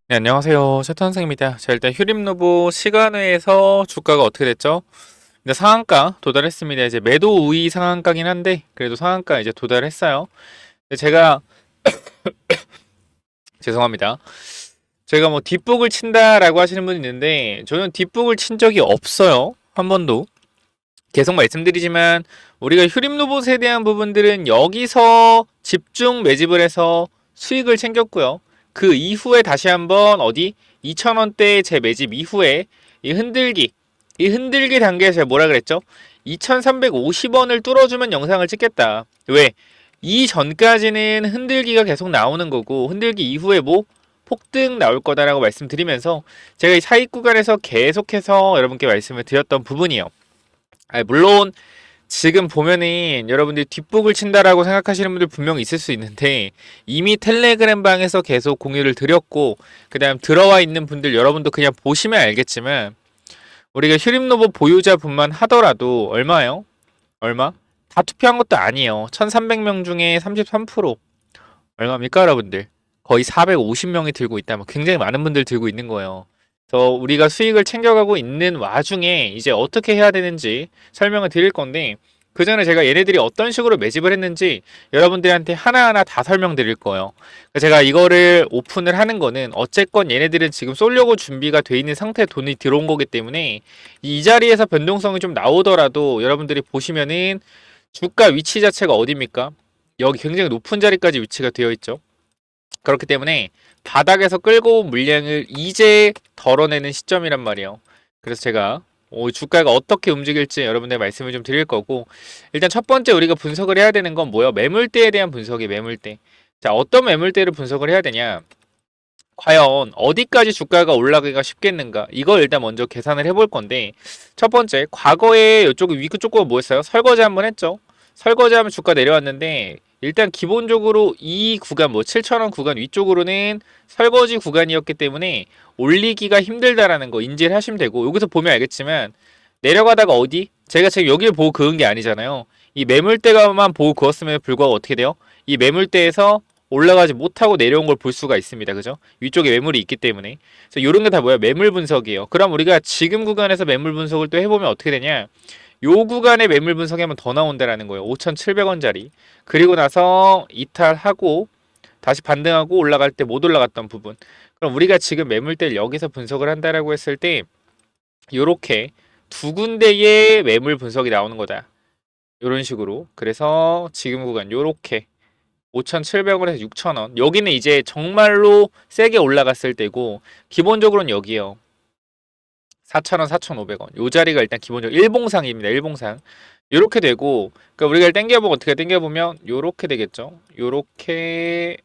네, 안녕하세요. 최탄생입니다. 자, 일단 휴림노보 시간외에서 주가가 어떻게 됐죠? 이제 상한가 도달했습니다. 이제 매도 우위 상한가긴 한데 그래도 상한가 이제 도달했어요. 근데 제가 죄송합니다. 제가 뭐 뒷북을 친다라고 하시는 분이 있는데 저는 뒷북을 친 적이 없어요. 한 번도. 계속 말씀드리지만 우리가 휴림로봇에 대한 부분들은 여기서 집중 매집을 해서 수익을 챙겼고요. 그 이후에 다시 한번 어디 2,000원대 제 매집 이후에 이 흔들기 단계에서 제가 뭐라 그랬죠? 2,350원을 뚫어주면 영상을 찍겠다. 왜? 이 전까지는 흔들기가 계속 나오는 거고 흔들기 이후에 뭐 폭등 나올 거다라고 말씀드리면서 제가 이 차익 구간에서 계속해서 여러분께 말씀을 드렸던 부분이요. 물론 지금 보면은 여러분들이 뒷북을 친다라고 생각하시는 분들 분명 있을 수 있는데 이미 텔레그램 방에서 계속 공유를 드렸고 그 다음 들어와 있는 분들 여러분도 그냥 보시면 알겠지만 우리가 휴림로봇 보유자분만 하더라도 얼마요? 얼마? 다 투표한 것도 아니에요. 1300명 중에 33% 얼마입니까 여러분들? 거의 450명이 들고 있다. 뭐 굉장히 많은 분들 들고 있는 거예요. 그래서 우리가 수익을 챙겨가고 있는 와중에 이제 어떻게 해야 되는지 설명을 드릴 건데 그 전에 제가 얘네들이 어떤 식으로 매집을 했는지 여러분들한테 하나하나 다 설명드릴 거예요. 제가 이거를 오픈을 하는 거는 어쨌건 얘네들은 지금 쏠려고 준비가 돼 있는 상태에 돈이 들어온 거기 때문에 이 자리에서 변동성이 좀 나오더라도 여러분들이 보시면은 주가 위치 자체가 어디입니까? 여기 굉장히 높은 자리까지 위치가 되어 있죠. 그렇기 때문에 바닥에서 끌고 온 물량을 이제 덜어내는 시점이란 말이에요. 그래서 제가 주가가 어떻게 움직일지 여러분들 말씀을 좀 드릴 거고 일단 첫 번째 우리가 분석을 해야 되는 건 뭐예요? 매물대에 대한 분석이 매물대. 자, 어떤 매물대를 분석을 해야 되냐? 과연 어디까지 주가가 올라가기가 쉽겠는가? 이걸 일단 먼저 계산을 해볼 건데 첫 번째, 과거에 이쪽 위그 쪽으로 뭐였어요? 설거지 한번 했죠. 설거지하면 주가 내려왔는데 일단 기본적으로 이 구간 뭐 7,000원 구간 위쪽으로는 설거지 구간이었기 때문에 올리기가 힘들다라는 거 인지를 하시면 되고 여기서 보면 알겠지만 내려가다가 어디? 제가 지금 여기를 보고 그은 게 아니잖아요. 이 매물대가만 보고 그었으면 불구하고 어떻게 돼요? 이 매물대에서 올라가지 못하고 내려온 걸 볼 수가 있습니다. 그죠? 위쪽에 매물이 있기 때문에. 그래서 이런 게 다 뭐야? 매물 분석이에요. 그럼 우리가 지금 구간에서 매물 분석을 또 해보면 어떻게 되냐? 요 구간의 매물 분석이 한번 더 나온다라는 거예요. 5,700원짜리. 그리고 나서 이탈하고 다시 반등하고 올라갈 때 못 올라갔던 부분. 그럼 우리가 지금 매물대를 여기서 분석을 한다라고 했을 때 요렇게 두 군데의 매물 분석이 나오는 거다. 요런 식으로. 그래서 지금 구간 요렇게 5,700원에서 6,000원. 여기는 이제 정말로 세게 올라갔을 때고 기본적으로는 여기요. 4,000원, 4,500원. 요 자리가 일단 기본적으로 일봉상입니다. 일봉상. 요렇게 되고 그러니까 우리가 땡겨보면 어떻게 땡겨보면 요렇게 되겠죠. 요렇게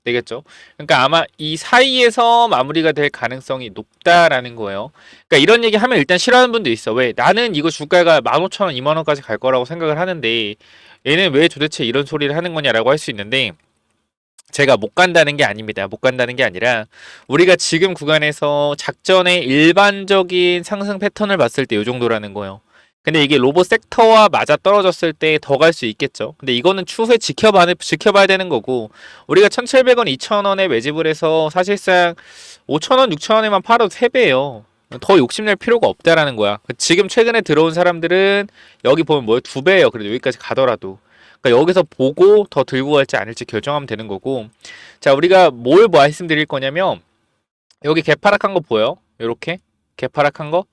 되겠죠. 그러니까 아마 이 사이에서 마무리가 될 가능성이 높다라는 거예요. 그러니까 이런 얘기 하면 일단 싫어하는 분도 있어. 왜? 나는 이거 주가가 15,000원, 20,000원까지 갈 거라고 생각을 하는데 얘는 왜 도대체 이런 소리를 하는 거냐라고 할 수 있는데 제가 못 간다는 게 아닙니다. 못 간다는 게 아니라 우리가 지금 구간에서 작전의 일반적인 상승 패턴을 봤을 때 이 정도라는 거예요. 근데 이게 로봇 섹터와 맞아 떨어졌을 때 더 갈 수 있겠죠. 근데 이거는 추후에 지켜봐야 되는 거고 우리가 1,700원, 2,000원에 매집을 해서 사실상 5,000원, 6,000원에만 팔아도 3배예요. 더 욕심낼 필요가 없다라는 거야. 지금 최근에 들어온 사람들은 여기 보면 뭐예요? 2배예요. 그래도 여기까지 가더라도. 그러니까 여기서 보고 더 들고 갈지 아닐지 결정하면 되는 거고. 자, 우리가 뭘 말씀드릴 거냐면 여기 개파락한 거 보여? 요렇게 개파락한 거?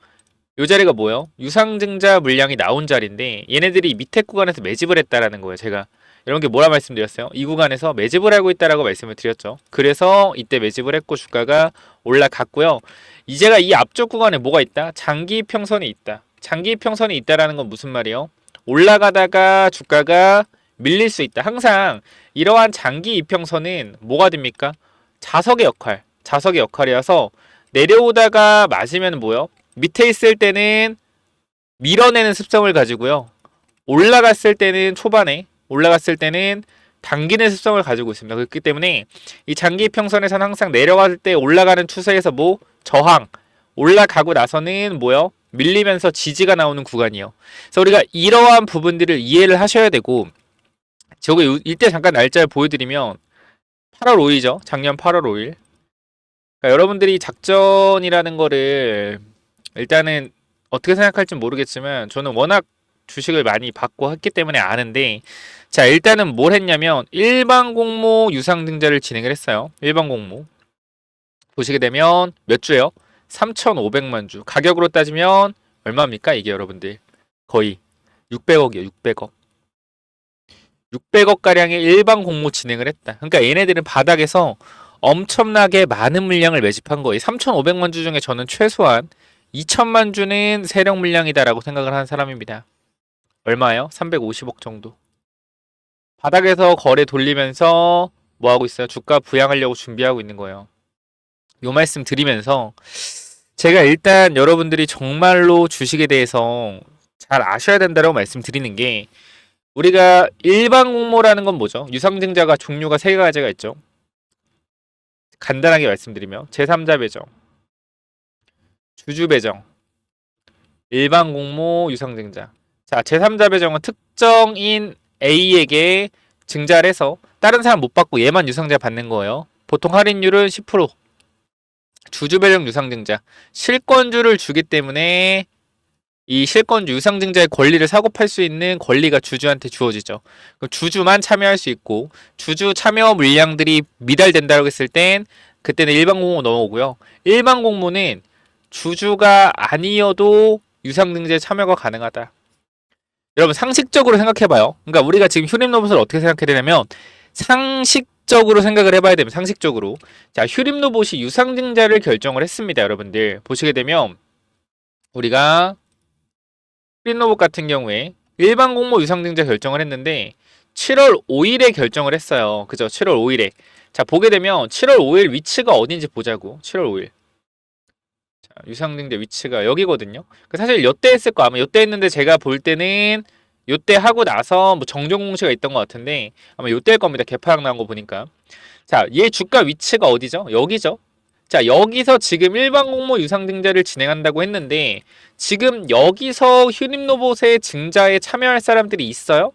요 자리가 뭐예요? 유상증자 물량이 나온 자리인데 얘네들이 밑에 구간에서 매집을 했다라는 거예요. 제가 이런 게 뭐라 말씀드렸어요? 이 구간에서 매집을 하고 있다라고 말씀을 드렸죠. 그래서 이때 매집을 했고 주가가 올라갔고요. 이제가 이 앞쪽 구간에 뭐가 있다? 장기 평선이 있다. 장기 평선이 있다라는 건 무슨 말이에요? 올라가다가 주가가 밀릴 수 있다. 항상 이러한 장기 이평선은 뭐가 됩니까? 자석의 역할이어서 내려오다가 맞으면 뭐요? 밑에 있을 때는 밀어내는 습성을 가지고요. 올라갔을 때는 초반에 올라갔을 때는 당기는 습성을 가지고 있습니다. 그렇기 때문에 이 장기 평선에서는 항상 내려갈 때 올라가는 추세에서 뭐 저항 올라가고 나서는 뭐요? 밀리면서 지지가 나오는 구간이요. 그래서 우리가 이러한 부분들을 이해를 하셔야 되고 저거 이때 잠깐 날짜를 보여드리면 8월 5일이죠. 작년 8월 5일. 그러니까 여러분들이 작전이라는 거를 일단은 어떻게 생각할지 모르겠지만 저는 워낙 주식을 많이 받고 했기 때문에 아는데, 자 일단은 뭘 했냐면 일반 공모 유상증자를 진행을 했어요. 일반 공모 보시게 되면 몇 주예요? 3,500만 주. 가격으로 따지면 얼마입니까? 이게 여러분들 거의 600억이에요. 600억. 600억 가량의 일반 공모 진행을 했다. 그러니까 얘네들은 바닥에서 엄청나게 많은 물량을 매집한 거예요. 3,500만 주 중에 저는 최소한 2천만 주는 세력 물량이다라고 생각을 하는 사람입니다. 얼마예요? 350억 정도. 바닥에서 거래 돌리면서 뭐 하고 있어요? 주가 부양하려고 준비하고 있는 거예요. 요 말씀 드리면서 제가 일단 여러분들이 정말로 주식에 대해서 잘 아셔야 된다고 말씀드리는 게, 우리가 일반 공모라는 건 뭐죠? 유상증자가 종류가 세 가지가 있죠. 간단하게 말씀드리면 제3자 배정, 주주 배정, 일반 공모 유상증자. 자, 제3자 배정은 특정인 A에게 증자를 해서 다른 사람 못 받고 얘만 유상증자 받는 거예요. 보통 할인율은 10%. 주주 배정 유상증자, 실권주를 주기 때문에 이 실권주 유상증자의 권리를 사고 팔 수 있는 권리가 주주한테 주어지죠. 그럼 주주만 참여할 수 있고, 주주 참여 물량들이 미달된다고 했을 땐 그때는 일반 공모 넘어오고요. 일반 공모는 주주가 아니어도 유상증자에 참여가 가능하다. 여러분 상식적으로 생각해봐요. 그러니까 우리가 지금 휴림로봇을 어떻게 생각해야 되냐면 상식적으로 생각을 해봐야 됩니다. 상식적으로. 자, 휴림로봇이 유상증자를 결정을 했습니다. 여러분들 보시게 되면 우리가 휴림로봇 같은 경우에 일반 공모 유상증자 결정을 했는데 7월 5일에 결정을 했어요. 그죠? 7월 5일에. 자, 보게 되면 7월 5일 위치가 어딘지 보자고. 7월 5일. 자, 유상증자 위치가 여기거든요. 사실 요때 했을 거, 아마 요때 했는데 제가 볼 때는 요때 하고 나서 뭐 정정 공시가 있던 것 같은데 아마 요때일 겁니다. 개파락 나온 거 보니까. 자, 얘 주가 위치가 어디죠? 여기죠. 자, 여기서 지금 일반 공모 유상증자를 진행한다고 했는데 지금 여기서 휴림로봇의 증자에 참여할 사람들이 있어요?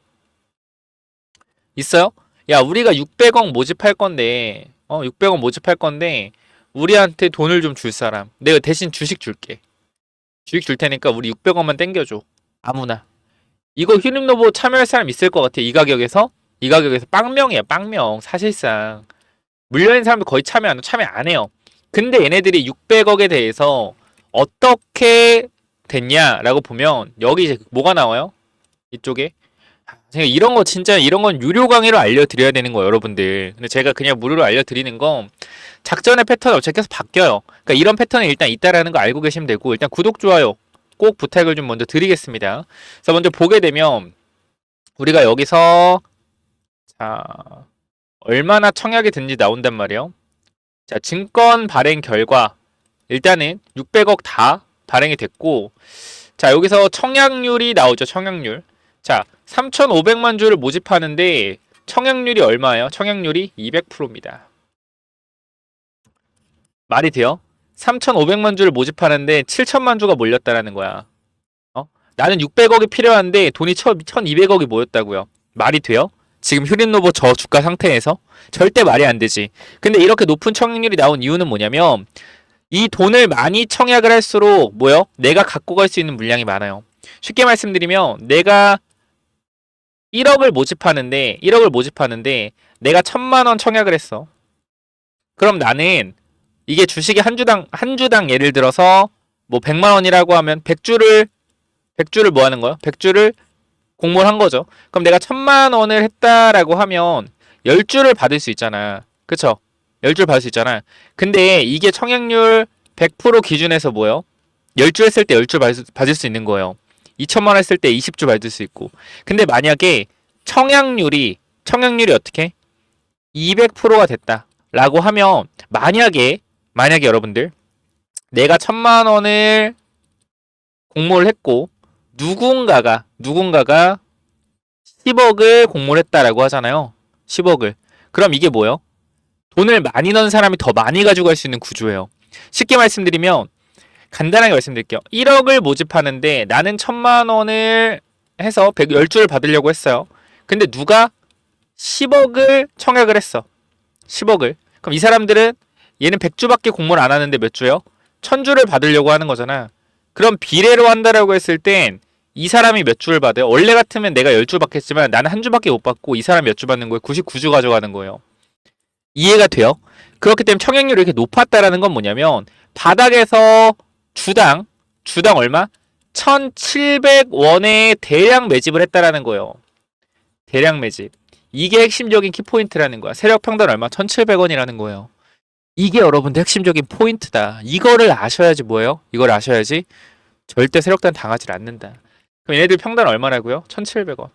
있어요? 야, 우리가 600억 모집할 건데 600억 모집할 건데 우리한테 돈을 좀 줄 사람, 내가 대신 주식 줄게. 주식 줄 테니까 우리 600억만 땡겨줘. 아무나. 이거 휴림로봇 참여할 사람 있을 것 같아. 이 가격에서 빵명이야. 빵명. 사실상 물려있는 사람도 거의 참여 안 해요. 근데 얘네들이 600억에 대해서 어떻게 됐냐라고 보면 여기 이제 뭐가 나와요? 이쪽에 제가 이런 거 진짜 이런 건 유료 강의로 알려드려야 되는 거예요, 여러분들. 근데 제가 그냥 무료로 알려드리는 건 작전의 패턴이 어차피 계속 바뀌어요. 그러니까 이런 패턴이 일단 있다라는 거 알고 계시면 되고, 일단 구독, 좋아요 꼭 부탁을 좀 먼저 드리겠습니다. 그래서 먼저 보게 되면 우리가 여기서 자 얼마나 청약이 된지 나온단 말이에요. 자, 증권 발행 결과 일단은 600억 다 발행이 됐고, 자 여기서 청약률이 나오죠. 청약률. 자, 3,500만 주를 모집하는데 청약률이 얼마예요? 청약률이 200%입니다. 말이 돼요? 3,500만 주를 모집하는데 7천만 주가 몰렸다라는 거야. 나는 600억이 필요한데 돈이 1,200억이 모였다고요. 말이 돼요? 지금 휴림로봇 저 주가 상태에서? 절대 말이 안 되지. 근데 이렇게 높은 청약률이 나온 이유는 뭐냐면 이 돈을 많이 청약을 할수록 뭐요? 내가 갖고 갈 수 있는 물량이 많아요. 쉽게 말씀드리면 내가 1억을 모집하는데 내가 1,000만 원 청약을 했어. 그럼 나는 이게 주식이 한 주당 예를 들어서 뭐 100만 원이라고 하면 100주를 뭐 하는 거야? 100주를 공모를 한 거죠. 그럼 내가 1,000만 원을 했다라고 하면 10주를 받을 수 있잖아. 그쵸? 10주를 받을 수 있잖아. 근데 이게 청약률 100% 기준에서 뭐요? 10주 했을 때 10주 받을 수 있는 거예요. 2,000만 원 했을 때 20주 받을 수 있고. 근데 만약에 청약률이 어떻게? 200%가 됐다 라고 하면 만약에 여러분들 내가 1,000만 원을 공모를 했고 누군가가 10억을 공모를 했다라고 하잖아요. 10억을. 그럼 이게 뭐예요? 돈을 많이 넣은 사람이 더 많이 가지고 갈 수 있는 구조예요. 쉽게 말씀드리면 간단하게 말씀드릴게요. 1억을 모집하는데 나는 1,000만 원을 해서 10주를 받으려고 했어요. 근데 누가 10억을 청약을 했어. 10억을. 그럼 이 사람들은 얘는 100주밖에 공모를 안 하는데 몇 주요? 1000주를 받으려고 하는 거잖아. 그럼 비례로 한다라고 했을 땐 이 사람이 몇 주를 받아요? 원래 같으면 내가 10주 받겠지만 나는 한 주밖에 못 받고 이 사람이 몇 주 받는 거예요? 99주 가져가는 거예요. 이해가 돼요? 그렇기 때문에 청약률이 이렇게 높았다라는 건 뭐냐면 바닥에서 주당 얼마? 1,700원에 대량 매집을 했다라는 거예요. 대량 매집. 이게 핵심적인 키포인트라는 거야. 세력 평단 얼마? 1,700원이라는 거예요. 이게 여러분들 핵심적인 포인트다. 이거를 아셔야지 뭐예요? 이걸 아셔야지 절대 세력단 당하지 않는다. 그럼 얘네들 평단 얼마라고요? 1,700원.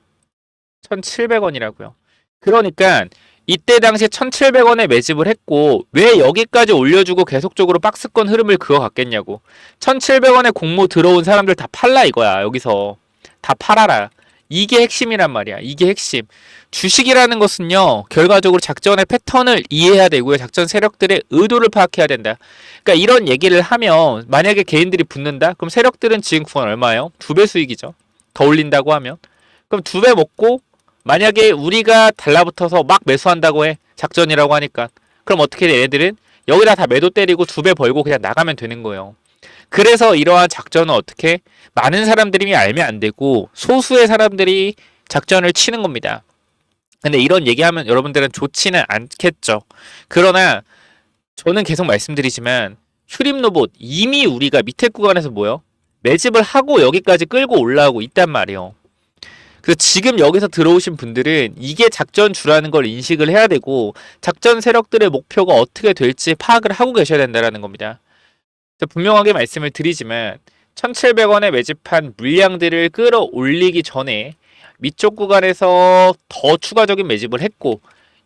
1,700원이라고요. 그러니까 이때 당시에 1,700원에 매집을 했고 왜 여기까지 올려주고 계속적으로 박스권 흐름을 그어갔겠냐고. 1,700원에 공모 들어온 사람들 다 팔라 이거야. 여기서 다 팔아라. 이게 핵심이란 말이야. 이게 핵심. 주식이라는 것은요, 결과적으로 작전의 패턴을 이해해야 되고요. 작전 세력들의 의도를 파악해야 된다. 그러니까 이런 얘기를 하면 만약에 개인들이 붙는다? 그럼 세력들은 지금 구간 얼마예요? 2배 수익이죠. 더 올린다고 하면. 그럼 2배 먹고 만약에 우리가 달라붙어서 막 매수한다고 해. 작전이라고 하니까. 그럼 어떻게 돼? 얘네들은 여기다 다 매도 때리고 2배 벌고 그냥 나가면 되는 거예요. 그래서 이러한 작전은 어떻게? 많은 사람들이 알면 안 되고 소수의 사람들이 작전을 치는 겁니다. 근데 이런 얘기하면 여러분들은 좋지는 않겠죠. 그러나 저는 계속 말씀드리지만 휴림로봇 이미 우리가 밑에 구간에서 뭐요? 매집을 하고 여기까지 끌고 올라오고 있단 말이에요. 그래서 지금 여기서 들어오신 분들은 이게 작전주라는 걸 인식을 해야 되고 작전 세력들의 목표가 어떻게 될지 파악을 하고 계셔야 된다는 겁니다. 분명하게 말씀을 드리지만 1,700원에 매집한 물량들을 끌어올리기 전에 밑쪽 구간에서 더 추가적인 매집을 했고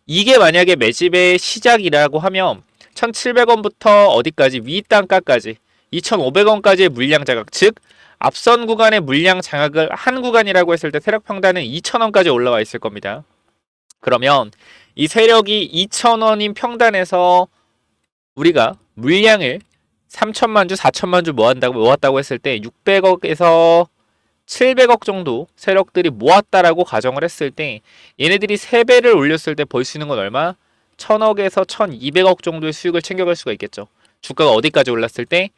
이게 만약에 매집의 시작이라고 하면 1,700원부터 어디까지 윗단가까지 2,500원까지의 물량 자각, 즉 앞선 구간의 물량 장악을 한 구간이라고 했을 때 세력 평단은 2,000원까지 올라와 있을 겁니다. 그러면 이 세력이 2,000원인 평단에서 우리가 물량을 3천만 주, 4천만 주 모았다고 했을 때 600억에서 700억 정도 세력들이 모았다라고 가정을 했을 때 얘네들이 3배를 올렸을 때 벌 수 있는 건 얼마? 1,000억에서 1,200억 정도의 수익을 챙겨갈 수가 있겠죠. 주가가 어디까지 올랐을 때?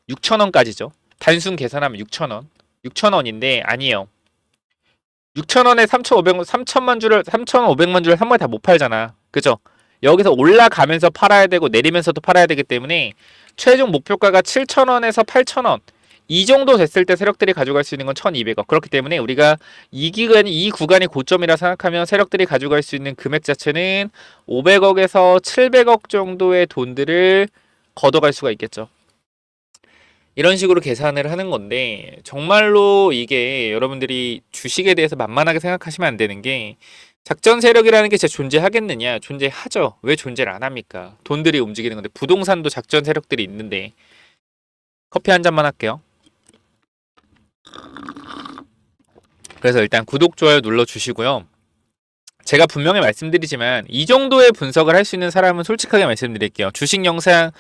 6,000원까지죠. 단순 계산하면 6,000원. 6,000원인데 아니에요. 6,000원에 3,500만 주를 한 번에 다 못 팔잖아. 그죠? 여기서 올라가면서 팔아야 되고 내리면서도 팔아야 되기 때문에 최종 목표가가 7,000원에서 8,000원 이 정도 됐을 때 세력들이 가져갈 수 있는 건 1,200억. 그렇기 때문에 우리가 이 구간이 고점이라 생각하면 세력들이 가져갈 수 있는 금액 자체는 500억에서 700억 정도의 돈들을 걷어갈 수가 있겠죠. 이런 식으로 계산을 하는 건데 정말로 이게 여러분들이 주식에 대해서 만만하게 생각하시면 안 되는 게 작전 세력이라는 게 진짜 존재하겠느냐? 존재하죠. 왜 존재를 안 합니까? 돈들이 움직이는 건데 부동산도 작전 세력들이 있는데 커피 한 잔만 할게요. 그래서 일단 구독, 좋아요 눌러주시고요. 제가 분명히 말씀드리지만 이 정도의 분석을 할 수 있는 사람은 솔직하게 말씀드릴게요. 주식 영상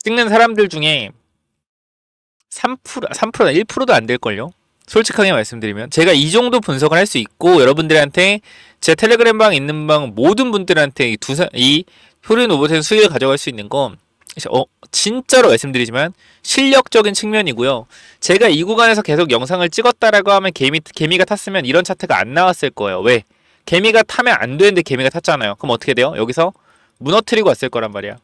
찍는 사람들 중에 3%나 1%도 안 될걸요? 솔직하게 말씀드리면 제가 이 정도 분석을 할 수 있고 여러분들한테 제 텔레그램 방 있는 방 모든 분들한테 이 효린 오버텐 수익을 가져갈 수 있는 건 진짜로 말씀드리지만 실력적인 측면이고요. 제가 이 구간에서 계속 영상을 찍었다라고 하면 개미가 탔으면 이런 차트가 안 나왔을 거예요. 왜? 개미가 타면 안 되는데 개미가 탔잖아요. 그럼 어떻게 돼요? 여기서 무너뜨리고 왔을 거란 말이야.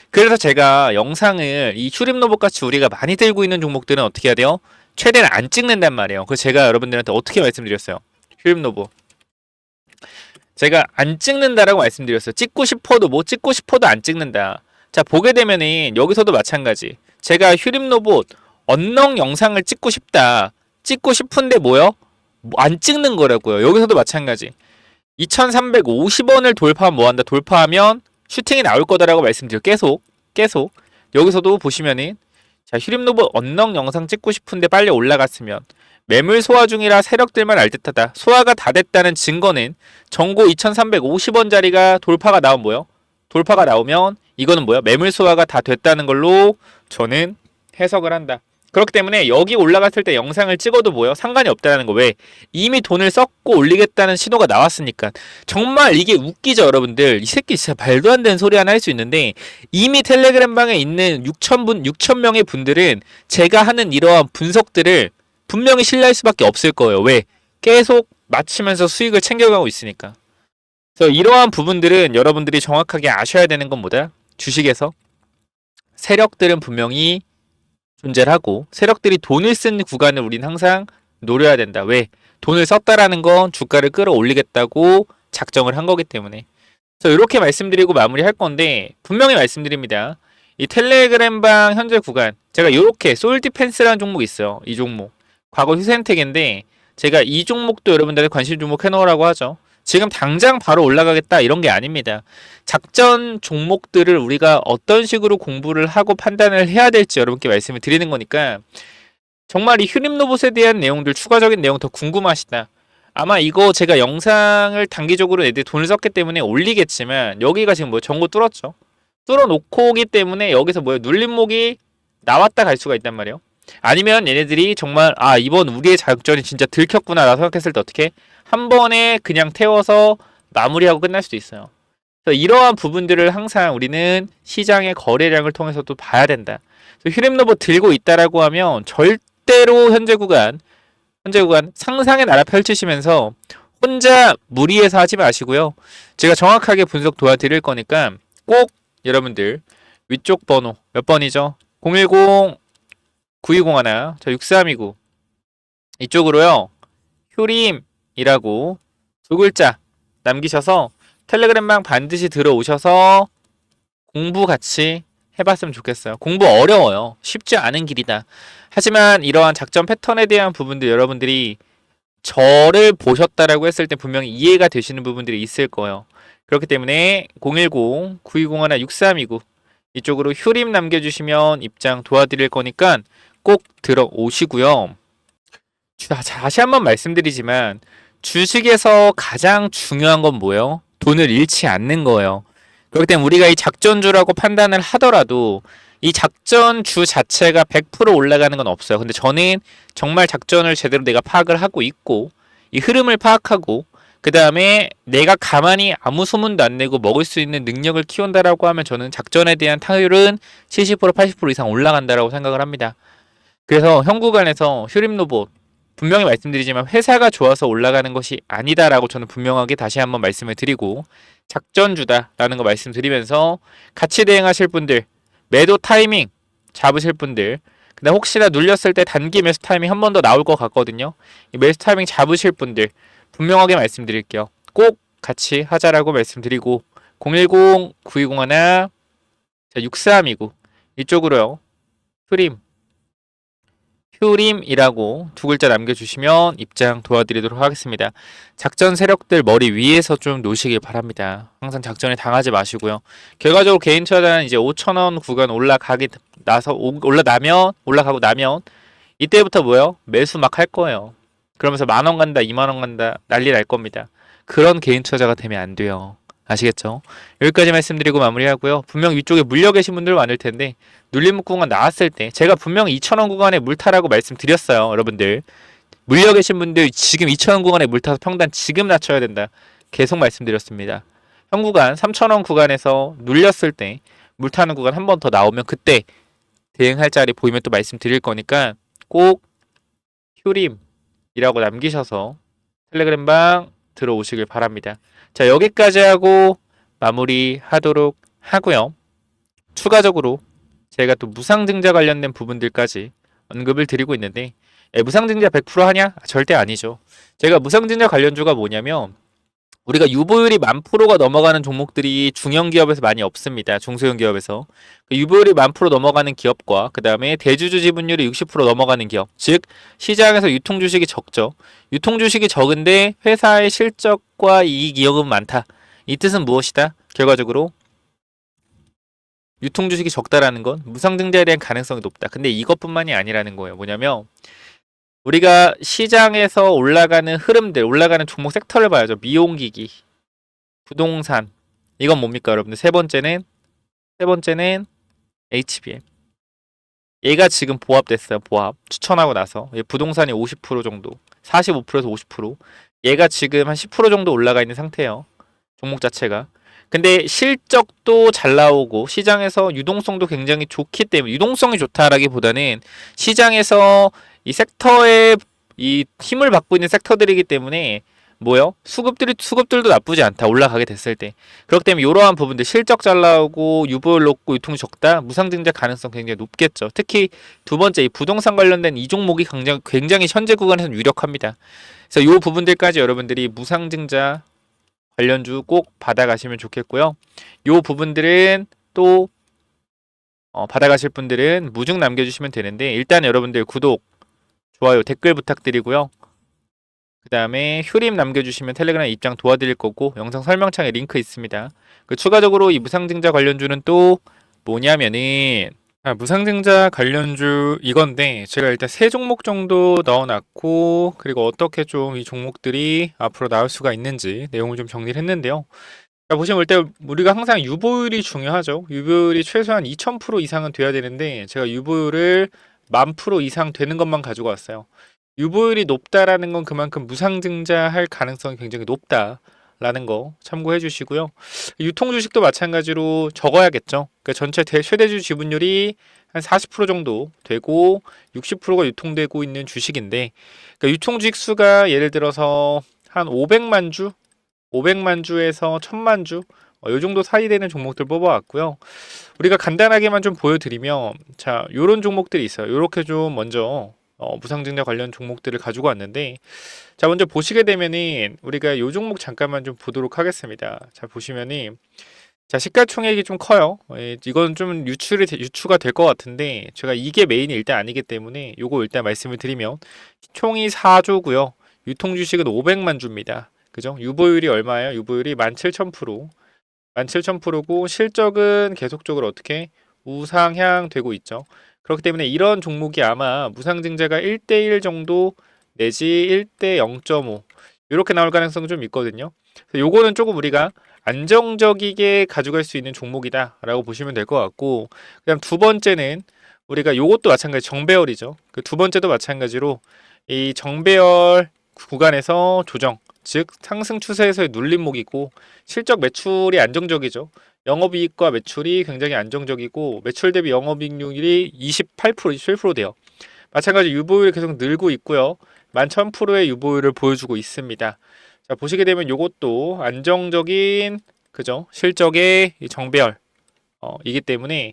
그래서 제가 영상을 이 휴림로봇 같이 우리가 많이 들고 있는 종목들은 어떻게 해야 돼요? 최대한 안 찍는단 말이에요. 그래서 제가 여러분들한테 어떻게 말씀드렸어요? 휴림로봇 제가 안 찍는다라고 말씀드렸어요. 찍고 싶어도 안 찍는다. 자, 보게 되면은 여기서도 마찬가지. 제가 휴림로봇 언능 영상을 찍고 싶은데 뭐요? 안 찍는 거라고요. 여기서도 마찬가지. 2,350원을 돌파하면 슈팅이 나올 거다라고 말씀드려. 계속 여기서도 보시면은 자, 휴림로봇 언능 영상 찍고 싶은데 빨리 올라갔으면 매물 소화 중이라 세력들만 알 듯하다. 소화가 다 됐다는 증거는 전고 2,350원짜리가 돌파가 나오면 이거는 뭐야? 매물 소화가 다 됐다는 걸로 저는 해석을 한다. 그렇기 때문에 여기 올라갔을 때 영상을 찍어도 뭐요? 상관이 없다는 거. 왜? 이미 돈을 썼고 올리겠다는 신호가 나왔으니까. 정말 이게 웃기죠, 여러분들. 이 새끼 진짜 말도 안 되는 소리 하나 할 수 있는데 이미 텔레그램 방에 있는 6,000명의 분들은 제가 하는 이러한 분석들을 분명히 신뢰할 수밖에 없을 거예요. 왜? 계속 맞추면서 수익을 챙겨가고 있으니까. 그래서 이러한 부분들은 여러분들이 정확하게 아셔야 되는 건 뭐다? 주식에서 세력들은 분명히 존재를 하고 세력들이 돈을 쓴 구간을 우린 항상 노려야 된다. 왜? 돈을 썼다라는 건 주가를 끌어올리겠다고 작정을 한 거기 때문에. 그래서 이렇게 말씀드리고 마무리할 건데 분명히 말씀드립니다. 이 텔레그램방 현재 구간 제가 이렇게 솔디펜스라는 종목이 있어요. 이 종목 과거 휴센텍인데 제가 이 종목도 여러분들의 관심 종목 해놓으라고 하죠. 지금 당장 바로 올라가겠다 이런 게 아닙니다. 작전 종목들을 우리가 어떤 식으로 공부를 하고 판단을 해야 될지 여러분께 말씀을 드리는 거니까 정말 이 휴림 로봇에 대한 내용들 추가적인 내용 더 궁금하시다. 아마 이거 제가 영상을 단기적으로 애들 돈을 썼기 때문에 올리겠지만 여기가 지금 뭐 전고 뚫었죠. 뚫어놓고 오기 때문에 여기서 뭐예요? 눌림목이 나왔다 갈 수가 있단 말이에요. 아니면 얘네들이 정말 아 이번 우리의 자격전이 진짜 들켰구나 라고 생각했을 때 어떻게 한 번에 그냥 태워서 마무리하고 끝날 수도 있어요. 그래서 이러한 부분들을 항상 우리는 시장의 거래량을 통해서도 봐야 된다. 휴림로봇 들고 있다라고 하면 절대로 현재 구간 상상의 나라 펼치시면서 혼자 무리해서 하지 마시고요. 제가 정확하게 분석 도와드릴 거니까 꼭 여러분들 위쪽 번호 몇 번이죠? 010 9201 저 6329 이쪽으로요. 휴림이라고 두 글자 남기셔서 텔레그램방 반드시 들어오셔서 공부 같이 해봤으면 좋겠어요. 공부 어려워요. 쉽지 않은 길이다. 하지만 이러한 작전 패턴에 대한 부분들 여러분들이 저를 보셨다라고 했을 때 분명히 이해가 되시는 부분들이 있을 거예요. 그렇기 때문에 010 9201 6329 이쪽으로 휴림 남겨주시면 입장 도와드릴 거니까 꼭 들어오시고요. 다시 한번 말씀드리지만 주식에서 가장 중요한 건 뭐예요? 돈을 잃지 않는 거예요. 그렇기 때문에 우리가 이 작전주라고 판단을 하더라도 이 작전주 자체가 100% 올라가는 건 없어요. 근데 저는 정말 작전을 제대로 내가 파악을 하고 있고 이 흐름을 파악하고 그 다음에 내가 가만히 아무 소문도 안 내고 먹을 수 있는 능력을 키운다라고 하면 저는 작전에 대한 타율은 70% 80% 이상 올라간다라고 생각을 합니다. 그래서 현 구간에서 휴림로봇 분명히 말씀드리지만 회사가 좋아서 올라가는 것이 아니다라고 저는 분명하게 다시 한번 말씀을 드리고 작전주다라는 거 말씀드리면서 같이 대응하실 분들 매도 타이밍 잡으실 분들 근데 혹시나 눌렸을 때 단기 매수 타이밍 한 번 더 나올 것 같거든요. 이 매수 타이밍 잡으실 분들 분명하게 말씀드릴게요. 꼭 같이 하자라고 말씀드리고 010 9201 6329 이쪽으로요. 휴림이라고 두 글자 남겨주시면 입장 도와드리도록 하겠습니다. 작전 세력들 머리 위에서 좀 놓으시길 바랍니다. 항상 작전에 당하지 마시고요. 결과적으로 개인 투자자는 이제 5,000원 구간 올라가고 나면 이때부터 뭐예요? 매수 막 할 거예요. 그러면서 10,000원 간다, 20,000원 간다 난리 날 겁니다. 그런 개인 투자자가 되면 안 돼요. 아시겠죠? 여기까지 말씀드리고 마무리하고요. 분명 위쪽에 물려 계신 분들 많을 텐데 눌림목 구간 나왔을 때 제가 분명 2,000원 구간에 물타라고 말씀드렸어요. 여러분들 물려 계신 분들 지금 2,000원 구간에 물타서 평단 지금 낮춰야 된다. 계속 말씀드렸습니다. 현 구간 3,000원 구간에서 눌렸을 때 물타는 구간 한 번 더 나오면 그때 대응할 자리 보이면 또 말씀드릴 거니까 꼭 휴림이라고 남기셔서 텔레그램방 들어오시길 바랍니다. 자, 여기까지 하고 마무리하도록 하고요. 추가적으로 제가 또 무상증자 관련된 부분들까지 언급을 드리고 있는데 무상증자 100% 하냐? 절대 아니죠. 제가 무상증자 관련주가 뭐냐면 우리가 유보율이 10,000%가 넘어가는 종목들이 중형기업에서 많이 없습니다. 중소형 기업에서. 유보율이 10,000% 넘어가는 기업과 그 다음에 대주주 지분율이 60% 넘어가는 기업. 즉 시장에서 유통주식이 적죠. 유통주식이 적은데 회사의 실적과 이익 이익은 많다. 이 뜻은 무엇이다? 결과적으로 유통주식이 적다라는 건 무상증자에 대한 가능성이 높다. 근데 이것뿐만이 아니라는 거예요. 뭐냐면 우리가 시장에서 올라가는 흐름들, 올라가는 종목 섹터를 봐야죠. 미용기기, 부동산. 이건 뭡니까, 여러분들? 세 번째는 HBM. 얘가 지금 보합됐어요. 보합 추천하고 나서 얘 부동산이 50% 정도, 45%에서 50%. 얘가 지금 한 10% 정도 올라가 있는 상태예요. 종목 자체가. 근데 실적도 잘 나오고 시장에서 유동성도 굉장히 좋기 때문에, 유동성이 좋다라기보다는 시장에서 이 섹터에 이 힘을 받고 있는 섹터들이기 때문에 뭐요? 수급들도 나쁘지 않다. 올라가게 됐을 때. 그렇기 때문에 이러한 부분들 실적 잘 나오고 유보율 높고 유통이 적다. 무상증자 가능성 굉장히 높겠죠. 특히 두 번째 이 부동산 관련된 이 종목이 굉장히 현재 구간에서는 유력합니다. 그래서 이 부분들까지 여러분들이 무상증자 관련주 꼭 받아가시면 좋겠고요. 이 부분들은 또 받아가실 분들은 무증 남겨주시면 되는데, 일단 여러분들 구독, 좋아요, 댓글 부탁드리고요. 그 다음에 휴림 남겨주시면 텔레그램 입장 도와드릴 거고, 영상 설명창에 링크 있습니다. 추가적으로 이 무상증자 관련주는 또 뭐냐면은, 무상증자 관련주 이건데, 제가 일단 세 종목 정도 넣어놨고, 그리고 어떻게 좀 이 종목들이 앞으로 나올 수가 있는지 내용을 좀 정리를 했는데요. 자, 보시면 일단 우리가 항상 유보율이 중요하죠. 유보율이 최소한 2000% 이상은 돼야 되는데, 제가 유보율을 10,000% 이상 되는 것만 가지고 왔어요. 유보율이 높다라는 건 그만큼 무상증자할 가능성이 굉장히 높다라는 거 참고해 주시고요. 유통 주식도 마찬가지로 적어야겠죠. 그러니까 전체 최대주 지분율이 한 40% 정도 되고 60%가 유통되고 있는 주식인데, 그러니까 유통 주식 수가 예를 들어서 한 500만 주, 500만 주에서 1000만 주, 이 정도 사이 되는 종목들 뽑아왔고요. 우리가 간단하게만 좀 보여드리면, 자, 요런 종목들이 있어요. 요렇게 좀 먼저 무상증자 관련 종목들을 가지고 왔는데, 자, 먼저 보시게 되면은 우리가 요 종목 잠깐만 좀 보도록 하겠습니다. 자, 보시면은 자, 시가총액이 좀 커요. 이건 좀 유추가 될 것 같은데, 제가 이게 메인이 일단 아니기 때문에 요거 일단 말씀을 드리면, 총이 4조고요. 유통주식은 500만 주입니다. 그죠? 유보율이 얼마예요? 유보율이 17,000%. 17,000%고 실적은 계속적으로 어떻게 우상향 되고 있죠. 그렇기 때문에 이런 종목이 아마 무상증자가 1대1 정도 내지 1대 0.5 이렇게 나올 가능성은 좀 있거든요. 요거는 조금 우리가 안정적이게 가져갈 수 있는 종목이다 라고 보시면 될 것 같고, 그다음 두 번째는 우리가 요것도 마찬가지 정배열이죠. 그 두 번째도 마찬가지로 이 정배열 구간에서 조정, 즉 상승 추세에서의 눌림목이고, 실적 매출이 안정적이죠. 영업이익과 매출이 굉장히 안정적이고, 매출 대비 영업이익률이 28%, 27% 돼요. 마찬가지 유보율이 계속 늘고 있고요. 11,000%의 유보율을 보여주고 있습니다. 자, 보시게 되면 이것도 안정적인 그죠? 실적의 정배열 이기 때문에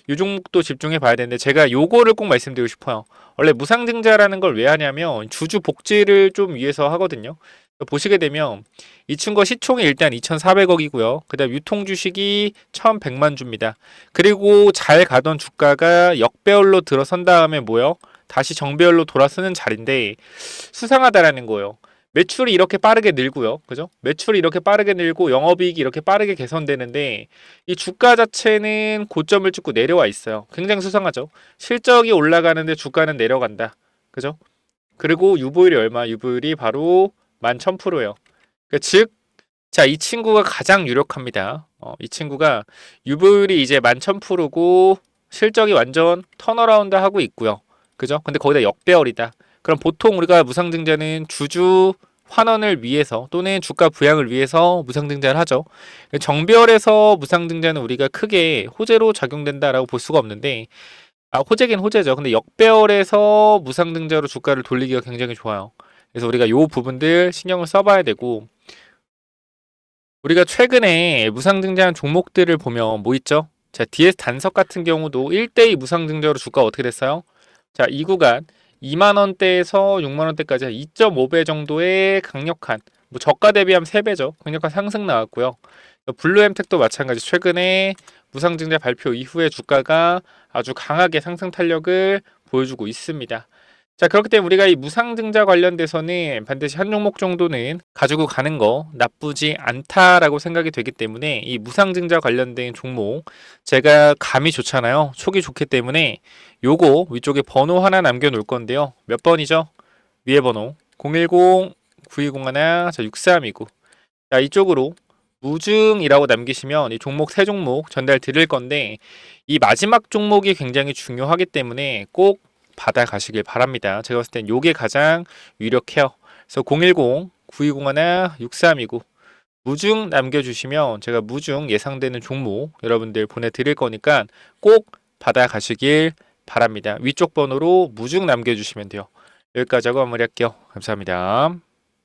이 종목도 집중해 봐야 되는데, 제가 요거를 꼭 말씀드리고 싶어요. 원래 무상증자라는 걸 왜 하냐면 주주 복지를 좀 위해서 하거든요. 보시게 되면 이 친구가 시총이 일단 2,400억이고요. 그 다음 유통주식이 1,100만 주입니다. 그리고 잘 가던 주가가 역배열로 들어선 다음에 뭐요? 다시 정배열로 돌아서는 자리인데, 수상하다라는 거예요. 매출이 이렇게 빠르게 늘고요. 그죠? 매출이 이렇게 빠르게 늘고 영업이익이 이렇게 빠르게 개선되는데, 이 주가 자체는 고점을 찍고 내려와 있어요. 굉장히 수상하죠? 실적이 올라가는데 주가는 내려간다. 그죠? 그리고 유보율이 얼마? 유보율이 바로 11,000%예요. 그러니까 즉, 자, 이 친구가 가장 유력합니다. 이 친구가 유보율이 이제 11,000%고 실적이 완전 턴어라운드 하고 있고요. 그죠? 근데 거기다 역배열이다. 그럼 보통 우리가 무상증자는 주주 환원을 위해서 또는 주가 부양을 위해서 무상증자를 하죠. 정배열에서 무상증자는 우리가 크게 호재로 작용된다라고 볼 수가 없는데, 호재긴 호재죠. 근데 역배열에서 무상증자로 주가를 돌리기가 굉장히 좋아요. 그래서 우리가 요 부분들 신경을 써봐야 되고, 우리가 최근에 무상증자한 종목들을 보면 뭐 있죠? 자, DS 단석 같은 경우도 1대2 무상증자로 주가가 어떻게 됐어요? 자, 이 구간 2만원대에서 6만원대까지 2.5배 정도의 강력한, 뭐 저가 대비하면 3배죠. 강력한 상승 나왔고요. 블루엠텍도 마찬가지, 최근에 무상증자 발표 이후에 주가가 아주 강하게 상승 탄력을 보여주고 있습니다. 자, 그렇기 때문에 우리가 이 무상증자 관련돼서는 반드시 한 종목 정도는 가지고 가는 거 나쁘지 않다라고 생각이 되기 때문에, 이 무상증자 관련된 종목 제가 감이 좋잖아요. 촉이 좋기 때문에 요거 위쪽에 번호 하나 남겨 놓을 건데요. 몇 번이죠? 위에 번호 010-9201-6329. 자, 이쪽으로 무중이라고 남기시면 이 종목 세 종목 전달 드릴 건데 이 마지막 종목이 굉장히 중요하기 때문에 꼭 받아가시길 바랍니다. 제가 봤을 땐 요게 가장 유력해요. 그래서 010-9201-6329 무중 남겨주시면 제가 무중 예상되는 종목 여러분들 보내드릴 거니까 꼭 받아가시길 바랍니다. 위쪽 번호로 무중 남겨주시면 돼요. 여기까지 하고 마무리할게요. 감사합니다.